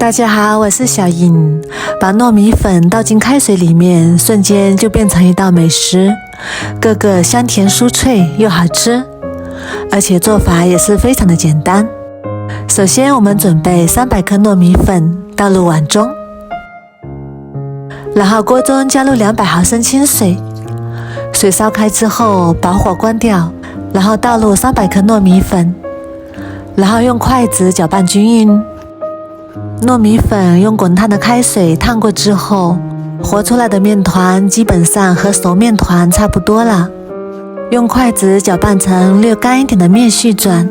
大家好，我是小颖。把糯米粉倒进开水里面，瞬间就变成一道美食，个个香甜酥脆又好吃，而且做法也是非常的简单。首先我们准备300克糯米粉，倒入碗中，然后锅中加入200毫升清水，水烧开之后把火关掉，然后倒入300克糯米粉，然后用筷子搅拌均匀。糯米粉用滚烫的开水烫过之后，和出来的面团基本上和熟面团差不多了，用筷子搅拌成略干一点的面絮状。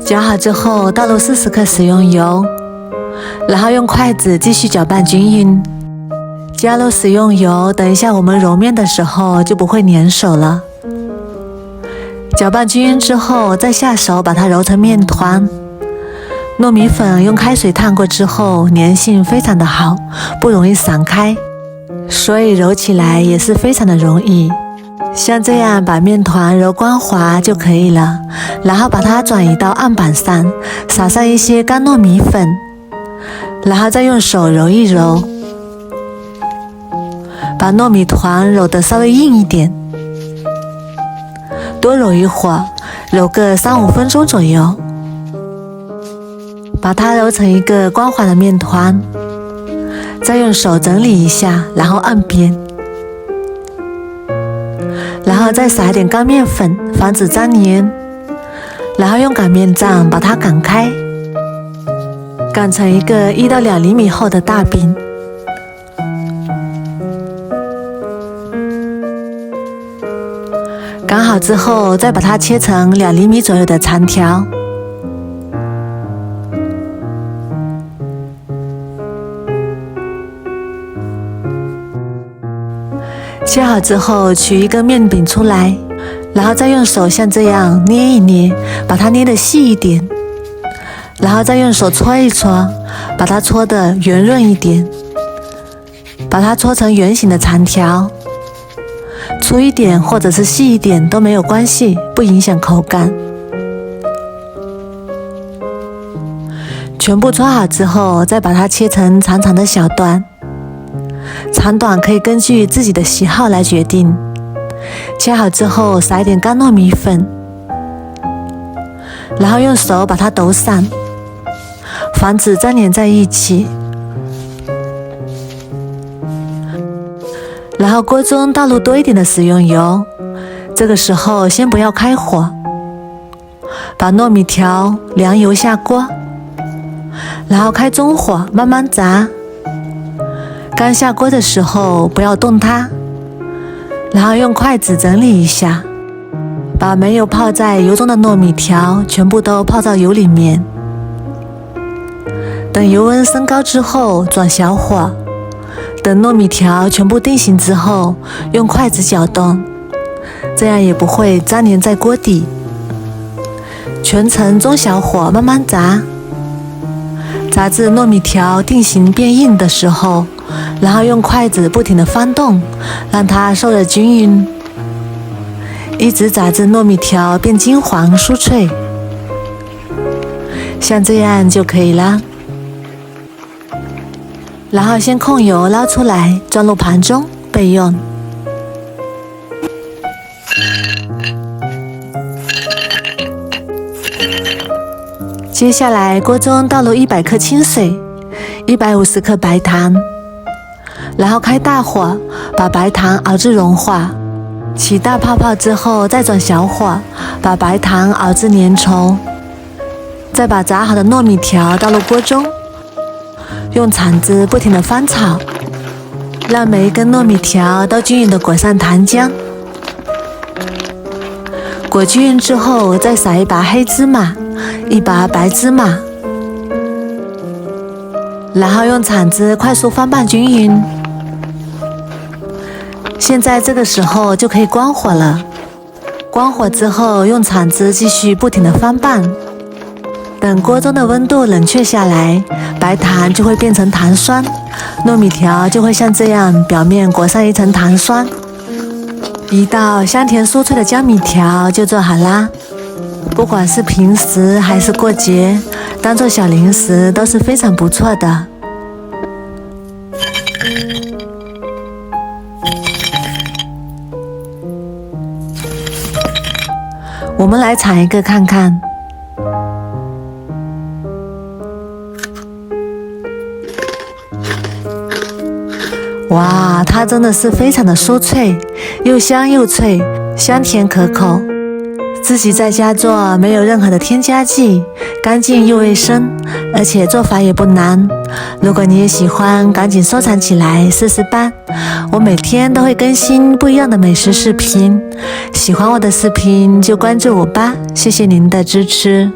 搅好之后倒入40克食用油，然后用筷子继续搅拌均匀。加入食用油，等一下我们揉面的时候就不会粘手了。搅拌均匀之后再下手把它揉成面团。糯米粉用开水烫过之后，粘性非常的好，不容易散开，所以揉起来也是非常的容易。像这样把面团揉光滑就可以了，然后把它转移到案板上，撒上一些干糯米粉，然后再用手揉一揉，把糯米团揉得稍微硬一点，多揉一会儿，揉个3-5分钟左右。把它揉成一个光滑的面团，再用手整理一下，然后按扁，然后再撒一点干面粉，防止粘黏，然后用擀面杖把它擀开，擀成一个1到2厘米厚的大饼。擀好之后，再把它切成2厘米左右的长条。切好之后，取一个面饼出来，然后再用手像这样捏一捏，把它捏得细一点，然后再用手搓一搓，把它搓得圆润一点，把它搓成圆形的长条，粗一点或者是细一点都没有关系，不影响口感。全部搓好之后，再把它切成长长的小段。长短可以根据自己的喜好来决定。切好之后撒一点干糯米粉，然后用手把它抖散，防止粘连在一起。然后锅中倒入多一点的食用油，这个时候先不要开火，把糯米条凉油下锅，然后开中火慢慢炸。刚下锅的时候不要动它，然后用筷子整理一下，把没有泡在油中的糯米条全部都泡到油里面。等油温升高之后转小火，等糯米条全部定型之后，用筷子搅动，这样也不会粘连在锅底。全程中小火慢慢炸，炸至糯米条定型变硬的时候，然后用筷子不停地翻动，让它受热均匀，一直炸至糯米条变金黄酥脆，像这样就可以啦。然后先控油捞出来，装入盘中备用。接下来锅中倒入100克清水，150克白糖，然后开大火把白糖熬至融化，起大泡泡之后再转小火把白糖熬至粘稠，再把炸好的糯米条倒入锅中，用铲子不停地翻炒，让每一根糯米条都均匀地裹上糖浆。裹均匀之后再撒一把黑芝麻，1把白芝麻，然后用铲子快速翻拌均匀。现在这个时候就可以关火了，关火之后用铲子继续不停地翻拌，等锅中的温度冷却下来，白糖就会变成糖霜，糯米条就会像这样表面裹上一层糖霜，一道香甜酥脆的江米条就做好啦。不管是平时还是过节，当做小零食都是非常不错的。我们来尝一个看看。哇，它真的是非常的酥脆，又香又脆，香甜可口。自己在家做，没有任何的添加剂，干净又卫生，而且做法也不难。如果你也喜欢，赶紧收藏起来试试吧。我每天都会更新不一样的美食视频，喜欢我的视频就关注我吧，谢谢您的支持。